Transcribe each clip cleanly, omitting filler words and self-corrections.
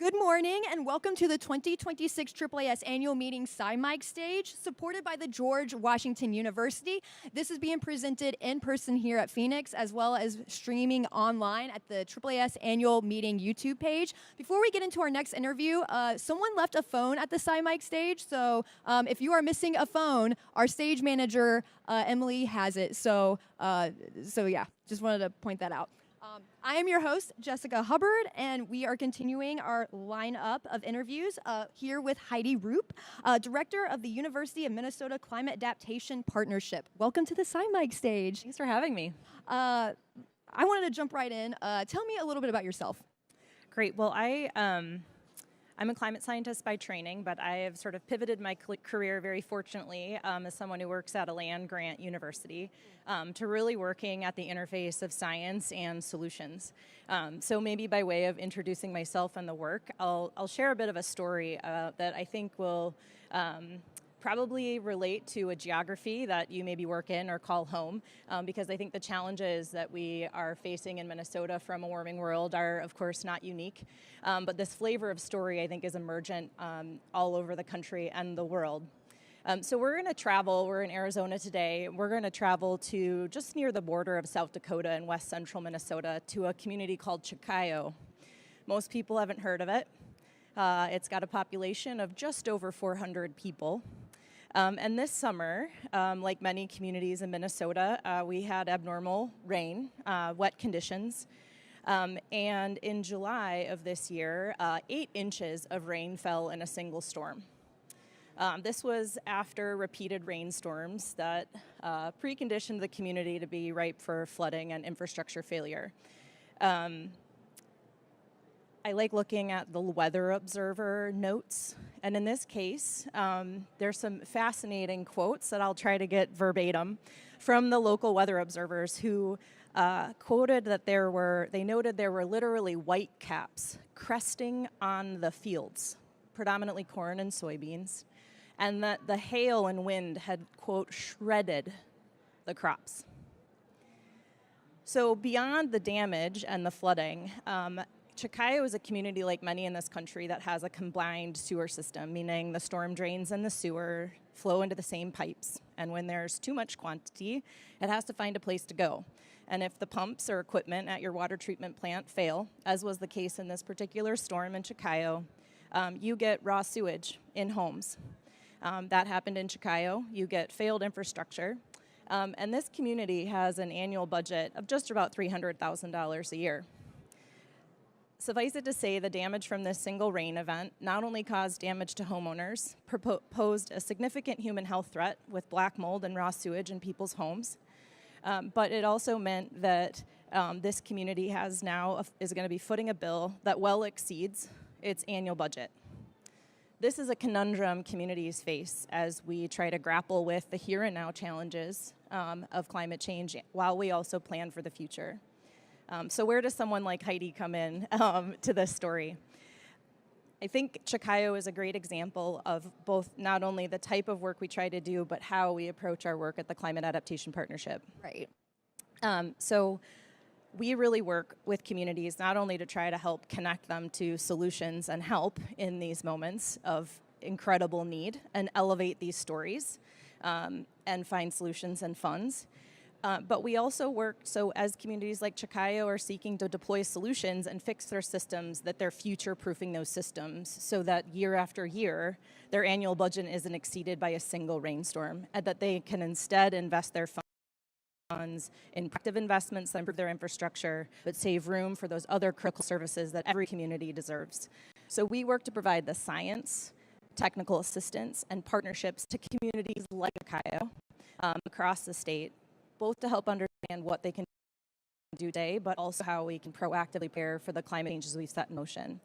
Good morning and welcome to the 2026 AAAS annual meeting SciMic stage, supported by the George Washington University. This is being presented in person here at Phoenix, as well as streaming online at the AAAS annual meeting YouTube page. Before we get into our next interview, someone left a phone at the SciMic stage, so if you are missing a phone, our stage manager, Emily, has it. So yeah, just wanted to point that out. I am your host, Jessica Hubbard, and we are continuing our lineup of interviews here with Heidi Roop, Director of the University of Minnesota Climate Adaptation Partnership. Welcome to the SciMic stage. Thanks for having me. I wanted to jump right in. Tell me a little bit about yourself. Great. Well, I'm a climate scientist by training, but I have sort of pivoted my career very fortunately as someone who works at a land-grant university to really working at the interface of science and solutions. So maybe by way of introducing myself and the work, I'll share a bit of a story that I think will probably relate to a geography that you maybe work in or call home, because I think the challenges that we are facing in Minnesota from a warming world are, of course, not unique. But this flavor of story, I think, is emergent all over the country and the world. So we're going to travel. We're in Arizona today. We're going to travel to just near the border of South Dakota and west central Minnesota to a community called Chickayo. Most people haven't heard of it. It's got a population of just over 400 people. And this summer, like many communities in Minnesota, we had abnormal rain, wet conditions. And in July of this year, 8 inches of rain fell in a single storm. This was after repeated rainstorms that preconditioned the community to be ripe for flooding and infrastructure failure. I like looking at the Weather Observer notes, and in this case, there's some fascinating quotes that I'll try to get verbatim from the local weather observers who quoted that they noted there were literally white caps cresting on the fields, predominantly corn and soybeans, and that the hail and wind had, quote, shredded the crops. So beyond the damage and the flooding, Chickayo is a community like many in this country that has a combined sewer system, meaning the storm drains and the sewer flow into the same pipes. And when there's too much quantity, it has to find a place to go. And if the pumps or equipment at your water treatment plant fail, as was the case in this particular storm in Chickayo, you get raw sewage in homes. That happened in Chickayo. You get failed infrastructure. And this community has an annual budget of just about $300,000 a year. Suffice it to say, the damage from this single rain event not only caused damage to homeowners, posed a significant human health threat with black mold and raw sewage in people's homes, but it also meant that this community is going to be footing a bill that well exceeds its annual budget. This is a conundrum communities face as we try to grapple with the here and now challenges of climate change while we also plan for the future. So where does someone like Heidi come in to this story? I think Chickayo is a great example of both not only the type of work we try to do, but how we approach our work at the Climate Adaptation Partnership. Right. So we really work with communities not only to try to help connect them to solutions and help in these moments of incredible need and elevate these stories and find solutions and funds, but we also work so as communities like Chickayo are seeking to deploy solutions and fix their systems, that they're future-proofing those systems so that year after year, their annual budget isn't exceeded by a single rainstorm, and that they can instead invest their funds in proactive investments that improve their infrastructure, but save room for those other critical services that every community deserves. So we work to provide the science, technical assistance, and partnerships to communities like Chickayo across the state, both to help understand what they can do today, but also how we can proactively prepare for the climate changes we've set in motion.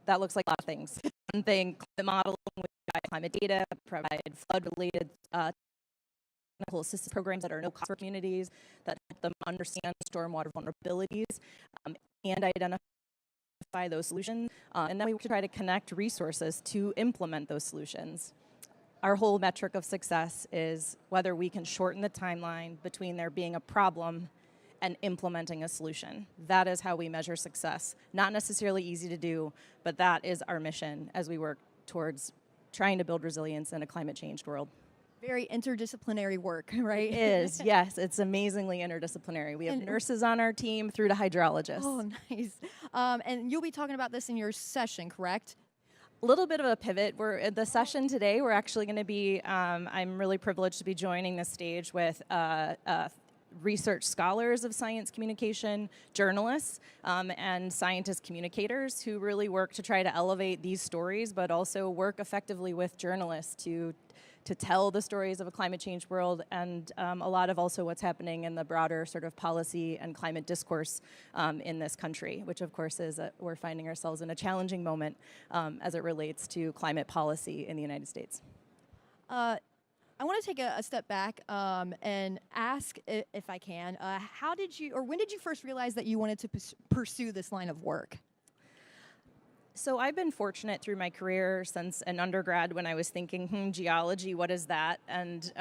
That looks like a lot of things. One thing, climate modeling, we provide climate data, provide flood-related technical assistance programs that are no cost for communities, that help them understand stormwater vulnerabilities and identify those solutions. And then we try to connect resources to implement those solutions. Our whole metric of success is whether we can shorten the timeline between there being a problem and implementing a solution. That is how we measure success. Not necessarily easy to do, but that is our mission as we work towards trying to build resilience in a climate-changed world. Very interdisciplinary work, right? It is, yes. It's amazingly interdisciplinary. We have nurses on our team through to hydrologists. Oh, nice. And you'll be talking about this in your session, correct? A little bit of a pivot. We're at the session today. We're actually going to be, I'm really privileged to be joining the stage with research scholars of science communication, journalists, and scientist communicators who really work to try to elevate these stories, but also work effectively with journalists to tell the stories of a climate change world, and a lot of also what's happening in the broader sort of policy and climate discourse in this country, which of course is we're finding ourselves in a challenging moment as it relates to climate policy in the United States. I want to take a step back and ask, if I can, how did you, or when did you first realize that you wanted to pursue this line of work? So I've been fortunate through my career since an undergrad when I was thinking, geology, what is that? And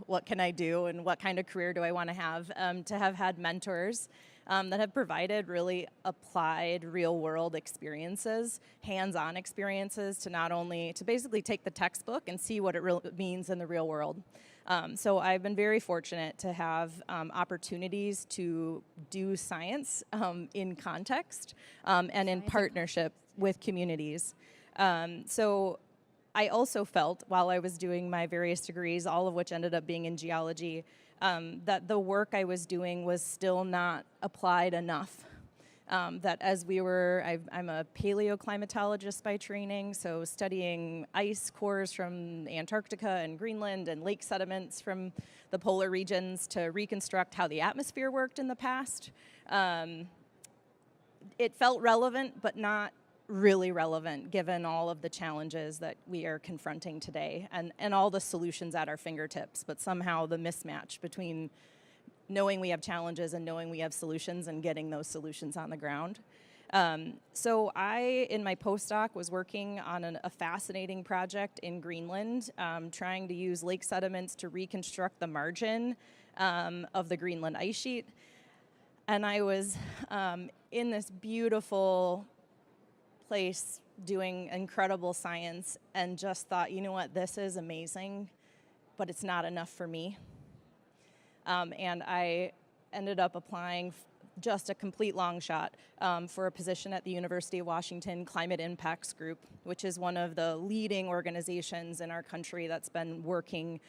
what can I do? And what kind of career do I want to have had mentors that have provided really applied real world experiences, hands-on experiences to not only, to basically take the textbook and see what it means in the real world. So I've been very fortunate to have opportunities to do science in context and in partnership with communities. So I also felt while I was doing my various degrees, all of which ended up being in geology, that the work I was doing was still not applied enough. That as we were, I'm a paleoclimatologist by training, so studying ice cores from Antarctica and Greenland and lake sediments from the polar regions to reconstruct how the atmosphere worked in the past. It felt relevant, but not really relevant given all of the challenges that we are confronting today and all the solutions at our fingertips, but somehow the mismatch between knowing we have challenges and knowing we have solutions and getting those solutions on the ground. So I, in my postdoc, was working on a fascinating project in Greenland, trying to use lake sediments to reconstruct the margin of the Greenland ice sheet. And I was in this beautiful place doing incredible science and just thought, you know what, this is amazing, but it's not enough for me. And I ended up applying just a complete long shot for a position at the University of Washington Climate Impacts Group, which is one of the leading organizations in our country that's been working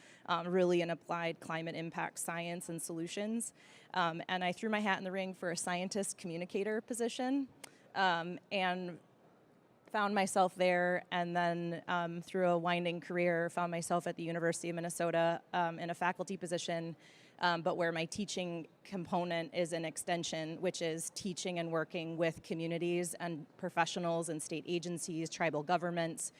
really in applied climate impact science and solutions. And I threw my hat in the ring for a scientist communicator position and found myself there, and then through a winding career, found myself at the University of Minnesota in a faculty position, but where my teaching component is an extension, which is teaching and working with communities and professionals and state agencies, tribal governments,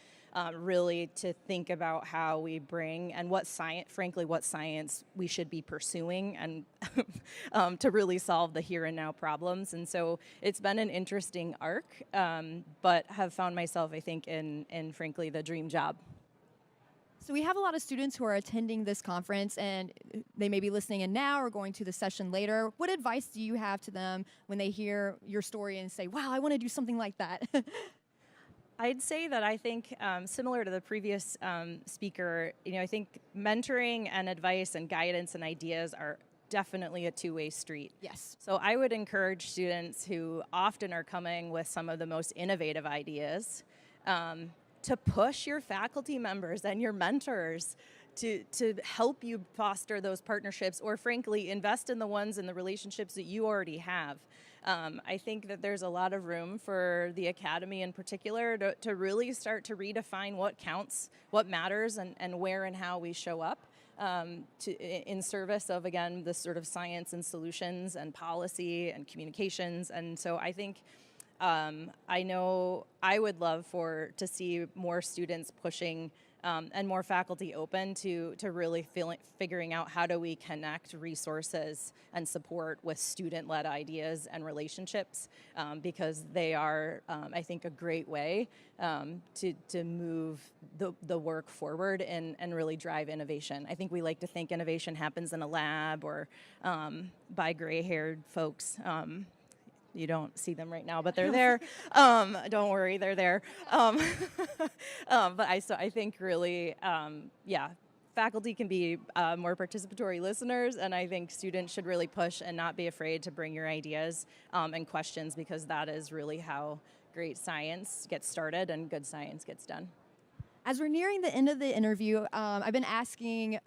really to think about how we bring and what science, frankly, what science we should be pursuing and to really solve the here and now problems. And so it's been an interesting arc, but have found myself, I think, in frankly, the dream job. So we have a lot of students who are attending this conference, and they may be listening in now or going to the session later. What advice do you have to them when they hear your story and say, wow, I want to do something like that? I'd say that I think similar to the previous speaker, I think mentoring and advice and guidance and ideas are definitely a two-way street. Yes. So I would encourage students who often are coming with some of the most innovative ideas to push your faculty members and your mentors to help you foster those partnerships, or frankly, invest in the ones in the relationships that you already have. I think that there's a lot of room for the academy in particular to really start to redefine what counts, what matters, and where and how we show up in service of, again, this sort of science and solutions and policy and communications. And so I think I know I would love to see more students pushing and more faculty open to really figuring out how do we connect resources and support with student-led ideas and relationships, because they are, I think, a great way to move the work forward and really drive innovation. I think we like to think innovation happens in a lab or by gray-haired folks. You don't see them right now, but they're there. Don't worry, they're there. But I think really, faculty can be more participatory listeners, and I think students should really push and not be afraid to bring your ideas and questions, because that is really how great science gets started and good science gets done. As we're nearing the end of the interview, I've been asking,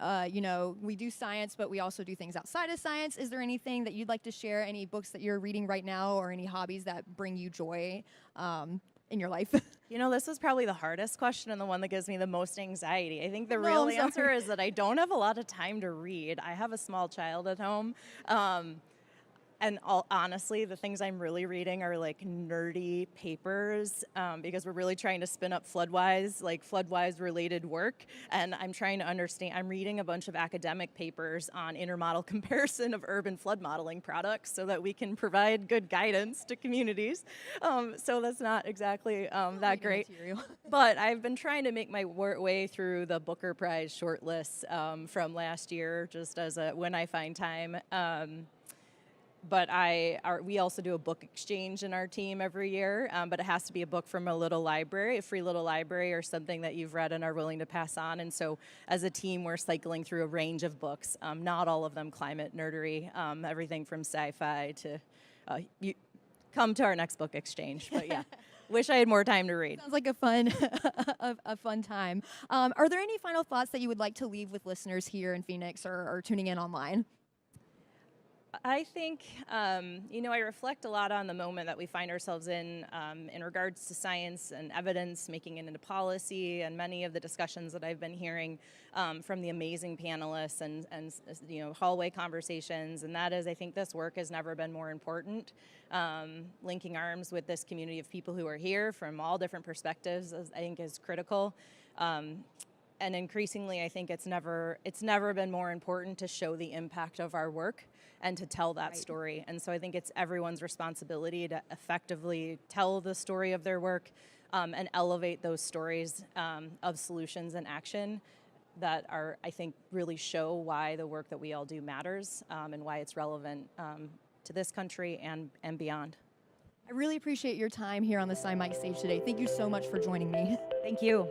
we do science, but we also do things outside of science. Is there anything that you'd like to share, any books that you're reading right now, or any hobbies that bring you joy in your life? This was probably the hardest question and the one that gives me the most anxiety. I think the real answer is that I don't have a lot of time to read. I have a small child at home. And honestly, the things I'm really reading are like nerdy papers, because we're really trying to spin up FloodWise related work. And I'm trying to understand, I'm reading a bunch of academic papers on intermodal comparison of urban flood modeling products so that we can provide good guidance to communities. So that's not exactly that great. But I've been trying to make my way through the Booker Prize shortlists from last year, just as when I find time. But we also do a book exchange in our team every year, but it has to be a book from a little library, a free little library, or something that you've read and are willing to pass on. And so as a team, we're cycling through a range of books, not all of them climate nerdery, everything from sci-fi to, you come to our next book exchange. But yeah, wish I had more time to read. Sounds like a fun, a fun time. Are there any final thoughts that you would like to leave with listeners here in Phoenix or tuning in online? I think, I reflect a lot on the moment that we find ourselves in regards to science and evidence, making it into policy, and many of the discussions that I've been hearing from the amazing panelists and hallway conversations. And that is, I think this work has never been more important. Linking arms with this community of people who are here from all different perspectives, I think, is critical. And increasingly, I think it's never been more important to show the impact of our work and to tell that story. And so I think it's everyone's responsibility to effectively tell the story of their work and elevate those stories of solutions and action that are, I think, really show why the work that we all do matters and why it's relevant to this country and beyond. I really appreciate your time here on the SciMic stage today. Thank you so much for joining me. Thank you.